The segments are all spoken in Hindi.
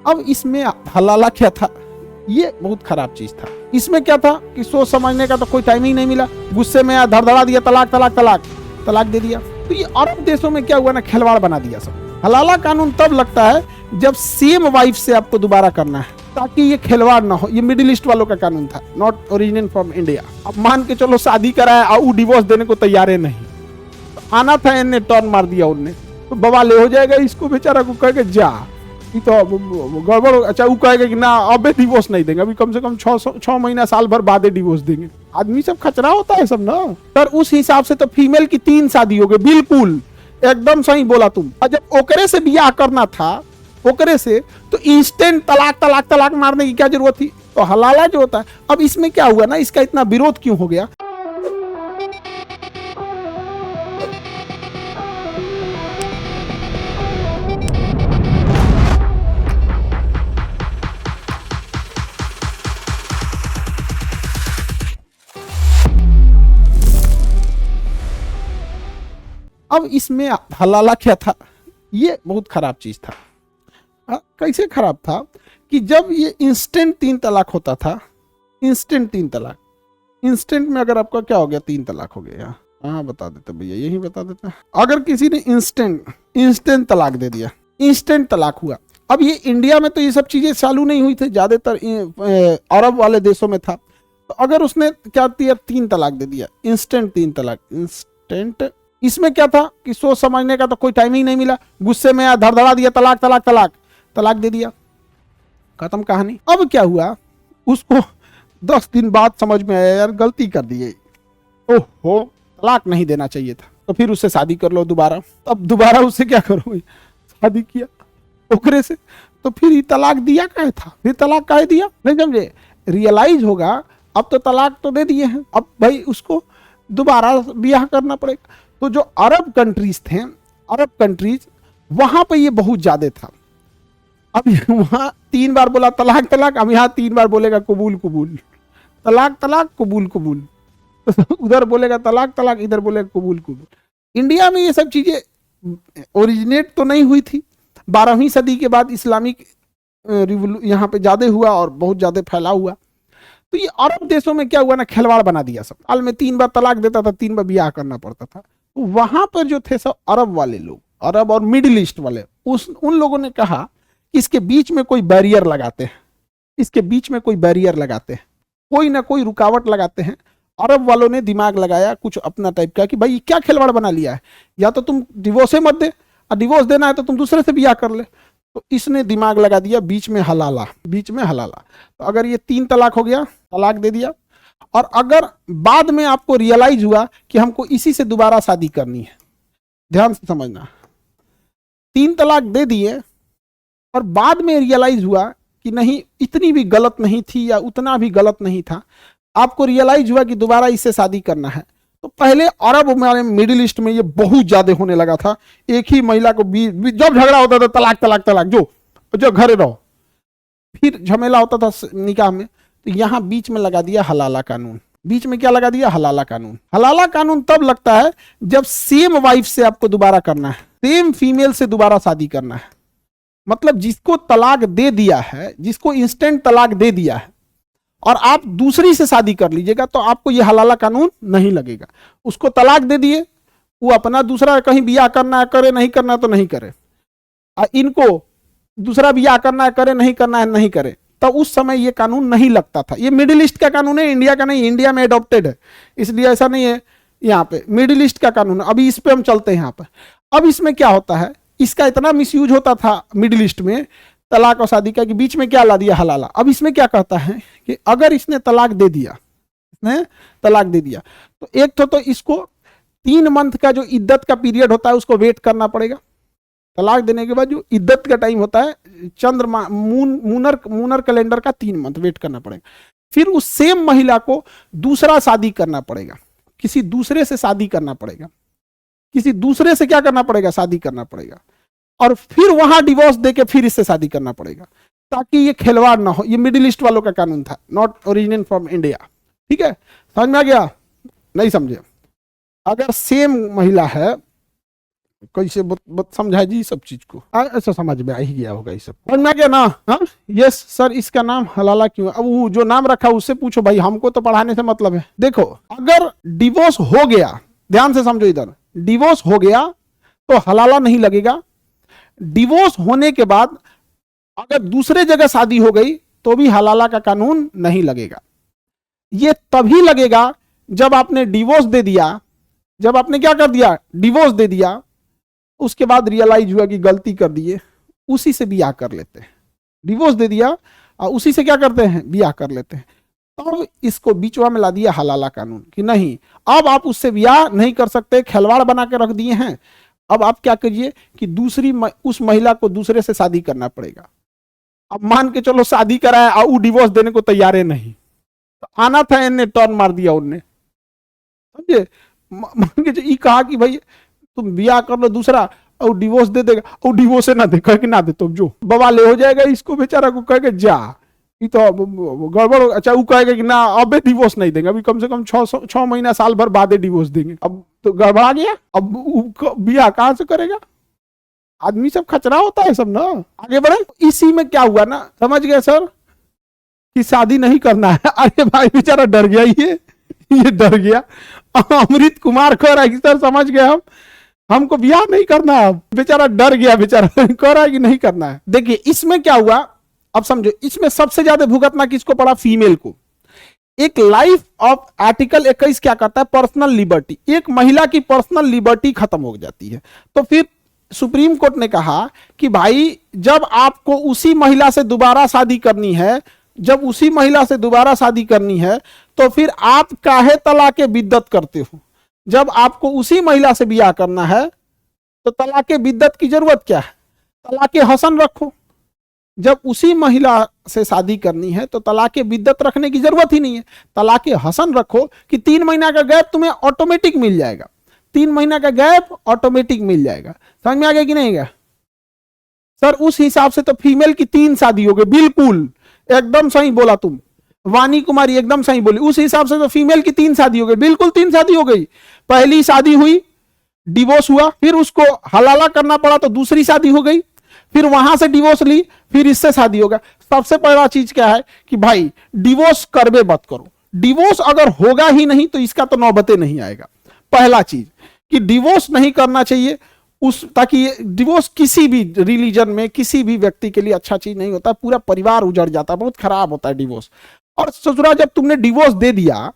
अब इसमें हलाला क्या था, ये बहुत खराब चीज था। इसमें क्या था कि सोच समझने का तो कोई टाइम ही नहीं मिला, गुस्से में धड़धड़ा दिया, तलाक तलाक तलाक तलाक दे दिया। तो ये अरब देशों में क्या हुआ ना, खिलवाड़ बना दिया सब। हलाला कानून तब लगता है जब सेम वाइफ से आपको दोबारा करना है, ताकि ये खिलवाड़ ना हो। ये मिडिल ईस्ट वालों का कानून था, नॉट ओरिजिनेट फ्रॉम इंडिया। अब मान के चलो शादी कराया और डिवोर्स देने को तैयार है नहीं, तो आना था, इनने टर्न मार दिया उनने, तो बवाले हो जाएगा। इसको बेचारा को कह के जा, ये तो गड़बड़। अच्छा वो कहेगा कि ना अबे डिवोर्स नहीं देंगे, अभी कम से कम 6 महीना साल भर बाद डिवोर्स देंगे। आदमी सब खचरा होता है सब ना। पर उस हिसाब से तो फीमेल की 3 शादी हो गई, बिल्कुल एकदम सही बोला तुम। और जब ओकरे से बियाह करना था, ओकरे से, तो इंस्टेंट तलाक तलाक तलाक मारने की क्या जरूरत थी। तो हलाला जो होता है, अब इसमें क्या हुआ ना, इसका इतना विरोध क्यों हो गया। अब इसमें हलाला क्या था, ये बहुत खराब चीज था। कैसे खराब था कि जब ये इंस्टेंट 3 तलाक होता था, इंस्टेंट 3 तलाक, इंस्टेंट में अगर आपका क्या हो गया, 3 तलाक हो गया। हाँ बता देते भैया, यही बता देते। अगर किसी ने इंस्टेंट तलाक दे दिया, इंस्टेंट तलाक हुआ। अब ये इंडिया में तो ये सब चीजें चालू नहीं हुई थी, ज्यादातर अरब वाले देशों में था। तो अगर उसने क्या किया, 3 तलाक दे दिया, इंस्टेंट 3 तलाक, इंस्टेंट। इसमें क्या था कि सोच समझने का तो कोई टाइम ही नहीं मिला, गुस्से में धड़धड़ा दिया, तलाक तलाक तलाक तलाक दे दिया, खत्म कहानी। अब क्या हुआ, उसको 10 दिन बाद समझ में आया यार गलती कर दी है, ओहो तलाक नहीं देना चाहिए था। तो फिर उससे शादी कर लो दोबारा। अब दोबारा उससे क्या करो, शादी किया ओकरे से, तो फिर ये तलाक दिया क्या था, फिर तलाक काहे दिया, नहीं समझे। रियलाइज होगा अब तो तलाक तो दे दिए हैं, अब भाई उसको दोबारा ब्याह करना पड़ेगा। तो जो अरब कंट्रीज थे, अरब कंट्रीज, वहां पे ये बहुत ज्यादा था। अब वहां 3 बार बोला तलाक तलाक, अब यहाँ 3 बार बोलेगा कबूल कबूल, तलाक तलाक कबूल कबूल। उधर बोलेगा तलाक तलाक, इधर बोलेगा कबूल कबूल। इंडिया में ये सब चीजें ओरिजिनेट तो नहीं हुई थी। 12वीं सदी के बाद इस्लामिक यहाँ पे ज्यादा हुआ और बहुत ज्यादा फैला हुआ। तो ये अरब देशों में क्या हुआ ना, खिलवाड़ बना दिया सब। साल में 3 बार तलाक देता था, 3 बार ब्याह करना पड़ता था। तो वहां पर जो थे सब अरब वाले लोग, अरब और मिडिल ईस्ट वाले, उन लोगों ने कहा इसके बीच में कोई बैरियर लगाते हैं, इसके बीच में कोई बैरियर लगाते हैं, कोई ना कोई रुकावट लगाते हैं। अरब वालों ने दिमाग लगाया कुछ अपना टाइप का कि भाई क्या खिलवाड़ बना लिया है, या तो तुम डिवोर्स मत दे, और डिवोर्स देना है तो तुम दूसरे से ब्याह कर ले। तो इसने दिमाग लगा दिया बीच में हलाला, बीच में हलाला। तो अगर ये 3 तलाक हो गया, तलाक दे दिया, और अगर बाद में आपको रियलाइज हुआ कि हमको इसी से दोबारा शादी करनी है, ध्यान से समझना, 3 तलाक दे दिए और बाद में रियलाइज हुआ कि नहीं इतनी भी गलत नहीं थी या उतना भी गलत नहीं था, आपको रियलाइज हुआ कि दोबारा इससे शादी करना है। तो पहले अरब हमारे मिडिल ईस्ट में ये बहुत ज्यादा होने लगा था। एक ही महिला को जब झगड़ा होता था तलाक तलाक तलाक, जो घर रहो, फिर झमेला होता था निकाह में, तो यहां बीच में लगा दिया हलाला कानून। बीच में क्या लगा दिया, हलाला कानून। हलाला कानून तब लगता है जब सेम वाइफ से आपको दोबारा करना है, सेम फीमेल से दोबारा शादी करना है। मतलब जिसको तलाक दे दिया है, जिसको इंस्टेंट तलाक दे दिया है, और आप दूसरी से शादी कर लीजिएगा, तो आपको यह हलाला कानून नहीं लगेगा। उसको तलाक दे दिए, वो अपना दूसरा कहीं ब्याह करना है करे, नहीं करना तो नहीं करे, और इनको दूसरा ब्याह करना है करे, नहीं करना है नहीं करे, तो उस समय ये कानून नहीं लगता था। ये मिडिल ईस्ट का कानून है, इंडिया का नहीं। इंडिया में अडॉप्टेड है, इसलिए ऐसा नहीं है। यहाँ पे मिडिल ईस्ट का कानून है। अभी इस पे हम चलते हैं यहाँ पर। अब इसमें क्या होता है, इसका इतना मिसयूज होता था मिडिल ईस्ट में तलाक और शादी का, कि बीच में क्या ला दिया, हलाला। अब इसमें क्या कहता है कि अगर इसने तलाक दे दिया, इसने तलाक दे दिया, तो एक तो इसको 3 मंथ का जो इद्दत का पीरियड होता है उसको वेट करना पड़ेगा। तलाक देने के बाद जो इद्दत का टाइम होता है, चंद्रमा मूनर कैलेंडर का 3 मंथ वेट करना पड़ेगा। फिर उस सेम महिला को दूसरा शादी करना पड़ेगा, किसी दूसरे से शादी करना पड़ेगा, किसी दूसरे से क्या करना पड़ेगा, शादी करना पड़ेगा, और फिर वहां डिवोर्स देके फिर इससे शादी करना पड़ेगा, ताकि ये खिलवाड़ ना हो। ये मिडिल ईस्ट वालों का कानून था, नॉट ओरिजिनेट फ्रॉम इंडिया। ठीक है, समझ में आ गया, नहीं समझे। अगर सेम महिला है, कैसे समझाए जी सब चीज को? ऐसा समझ में आ ही गया होगा ये सब, समझ में आ गया ना? हाँ यस सर, इसका नाम हलाला क्यों? अब वो जो नाम रखा उससे पूछो भाई, हमको तो पढ़ाने से मतलब है। देखो अगर डिवोर्स हो गया, ध्यान से समझो, इधर डिवोर्स हो गया तो हलाला नहीं लगेगा। डिवोर्स होने के बाद अगर दूसरे जगह शादी हो गई तो भी हलाला का कानून नहीं लगेगा। ये तभी लगेगा जब आपने डिवोर्स दे दिया, जब आपने क्या कर दिया, डिवोर्स दे दिया, उसके बाद रियलाइज हुआ कि गलती कर दिए, उसी से ब्याह कर लेते हैं। डिवोर्स दे दिया और उसी से क्या करते हैं, ब्याह कर लेते हैं। तब इसको बीचवा में ला दिया हलाला कानून कि नहीं, अब आप उससे ब्याह नहीं कर सकते, खिलवाड़ बना के रख दिए हैं। अब आप क्या करिए कि उस महिला को दूसरे से शादी करना पड़ेगा। अब मान के चलो शादी कराया और वो डिवोर्स देने को तैयार है नहीं, तो आना था, इन्हें टर्न मार दिया उनने, समझे? मान के कहा कि भाई तुम ब्याह कर लो दूसरा और डिवोर्स दे देगा, और डिवोर्स ना दे, कह के ना दे तो जो बवाले हो जाएगा, इसको बेचारा को कह के जा, ये तो गड़बड़। अच्छा वो कहेगा कि ना अब डिवोर्स नहीं देंगे, अभी कम से कम 6 महीना साल भर बाद डिवोर्स देंगे, अब तो गड़बड़ा गया, अब ब्याह कहां से करेगा? आदमी सब खचरा होता है सब ना। आगे बढ़े, इसी में क्या हुआ ना, समझ गए सर कि शादी नहीं करना है। अरे भाई बेचारा डर गया, ये डर गया। अमृत कुमार कह रहा है कि सर समझ गए, हमको ब्याह नहीं करना है। बेचारा डर गया, बेचारा कह रहा है कि नहीं करना है। देखिए इसमें क्या हुआ, अब समझो, इसमें सबसे ज्यादा भुगतना किसको पड़ा, फीमेल को। एक लाइफ ऑफ आर्टिकल 21 क्या करता है, पर्सनल लिबर्टी, एक महिला की पर्सनल लिबर्टी खत्म हो जाती है। तो फिर सुप्रीम कोर्ट ने कहा कि भाई जब आपको उसी महिला से दोबारा शादी करनी है, जब उसी महिला से दोबारा शादी करनी है, तो फिर आप काहे तलाके बिद्दत करते हो? जब आपको उसी महिला से ब्याह करना है तो तलाके बिद्दत की जरूरत क्या है? तलाके हसन रखो। जब उसी महिला से शादी करनी है तो तलाके बिद्दत रखने की जरूरत ही नहीं है, तलाके हसन रखो कि 3 महीना का गैप तुम्हें ऑटोमेटिक मिल जाएगा, 3 महीना का गैप ऑटोमेटिक मिल जाएगा। समझ में आ गया कि नहीं गया सर? उस हिसाब से तो फीमेल की 3 शादी हो गई, बिल्कुल एकदम सही बोला तुम, वानी कुमारी एकदम सही बोली। उस हिसाब से तो फीमेल की 3 शादी हो गई, बिल्कुल 3 शादी हो गई। पहली शादी हुई, डिवोर्स हुआ, फिर उसको हलाला करना पड़ा तो दूसरी शादी हो गई, फिर वहां से डिवोर्स ली, फिर इससे शादी होगा। सबसे पहला चीज क्या है कि भाई डिवोर्स करबे मत करो। डिवोर्स अगर होगा ही नहीं तो इसका तो नौबते नहीं आएगा। पहला चीज कि डिवोर्स नहीं करना चाहिए, ताकि डिवोर्स किसी भी रिलीजन में किसी भी व्यक्ति के लिए अच्छा चीज नहीं होता, पूरा परिवार उजड़ जाता है, बहुत खराब होता है डिवोर्स। और ससुरा जब तुमने डिवोर्स दे दिया,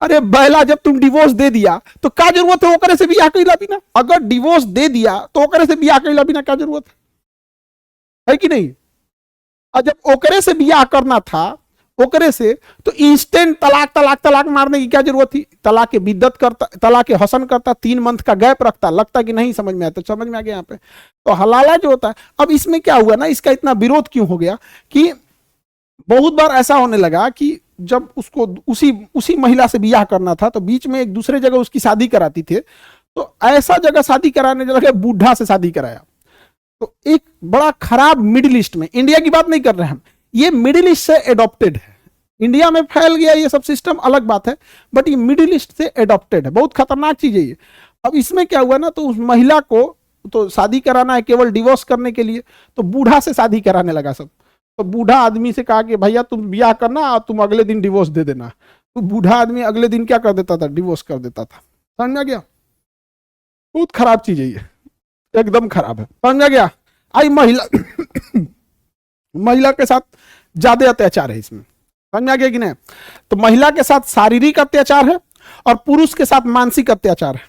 अरे बैला जब तुम डिवोर्स दे दिया तो क्या जरूरत है ओकरे से ब्याह कैला बिना? अगर डिवोर्स दे दिया तो ओकरे से ब्याह कैला बिना क्या जरूरत है कि नहीं? और जब ओकरे से ब्याह करना था ओकरे से, तो इंस्टेंट तलाक तलाक तलाक मारने की क्या जरूरत थी? तलाक के बिद्दत करता, तलाक के हसन करता, 3 मंथ का गैप रखता। लगता कि नहीं समझ में आया, तो समझ में आ गया यहाँ पे। तो हलाला जो होता है, अब इसमें क्या हुआ ना, इसका इतना विरोध क्यों हो गया कि बहुत बार ऐसा होने लगा कि जब उसको उसी महिला से ब्याह करना था तो बीच में एक दूसरे जगह उसकी शादी कराती थे, तो ऐसा जगह शादी कराने लगे, बूढ़ा से शादी कराया। तो एक बड़ा खराब मिडिल ईस्ट में, इंडिया की बात नहीं कर रहे हैं हम, ये मिडिल ईस्ट से एडॉप्टेड है। इंडिया में फैल गया ये सब सिस्टम अलग बात है, बट ये मिडिल ईस्ट से एडॉप्टेड है, बहुत खतरनाक चीज है ये। अब इसमें क्या हुआ ना, तो उस महिला को तो शादी कराना है केवल डिवोर्स करने के लिए, तो बूढ़ा से शादी कराने लगा सब। तो बूढ़ा आदमी से कहा कि भैया तुम ब्याह करना और तुम अगले दिन डिवोर्स दे देना। तो बूढ़ा आदमी अगले दिन क्या कर देता था, डिवोर्स कर देता था। समझ में आ गया? बहुत खराब चीज है ये, एकदम खराब है। समझ में आ गया? आई महिला महिला के साथ ज्यादा अत्याचार है इसमें। समझ में आ गया कि नहीं? तो महिला के साथ शारीरिक अत्याचार है और पुरुष के साथ मानसिक अत्याचार है।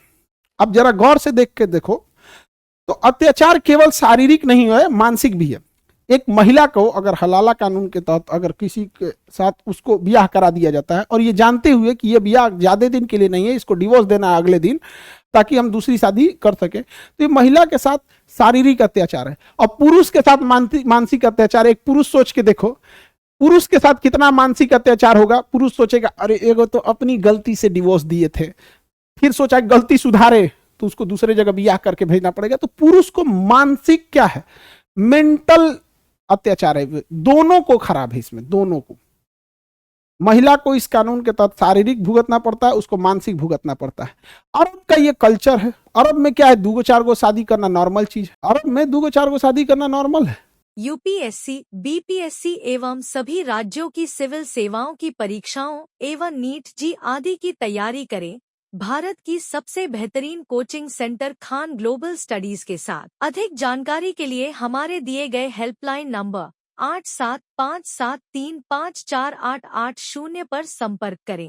अब जरा गौर से देख के देखो, तो अत्याचार केवल शारीरिक नहीं है, मानसिक भी है। एक महिला को अगर हलाला कानून के तहत अगर किसी के साथ उसको ब्याह करा दिया जाता है और ये जानते हुए कि ये ब्याह ज्यादा दिन के लिए नहीं है, इसको डिवोर्स देना है अगले दिन ताकि हम दूसरी शादी कर सके, तो ये महिला के साथ शारीरिक अत्याचार है। और पुरुष के साथ मानसिक अत्याचार है। एक पुरुष सोच के देखो, पुरुष के साथ कितना मानसिक अत्याचार होगा। पुरुष सोचेगा अरे एगो तो अपनी गलती से डिवोर्स दिए थे, फिर सोचा गलती सुधारे तो उसको दूसरे जगह ब्याह करके भेजना पड़ेगा। तो पुरुष को मानसिक क्या है, मेंटल अत्याचार है। दोनों को खराब है इसमें, दोनों को। महिला को इस कानून के तहत शारीरिक भुगतना पड़ता है, उसको मानसिक भुगतना पड़ता है। अरब का ये कल्चर है। अरब में क्या है, 2-4 शादी करना नॉर्मल चीज है। अरब में 2-4 शादी करना नॉर्मल है। यूपीएससी, बीपीएससी एवं सभी राज्यों की सिविल सेवाओं की परीक्षाओं एवं नीट जी आदि की तैयारी करें भारत की सबसे बेहतरीन coaching centre Khan global studies के साथ। अधिक जानकारी के लिए हमारे दिए गए हेल्पलाइन नंबर 8757354880 पर संपर्क करें।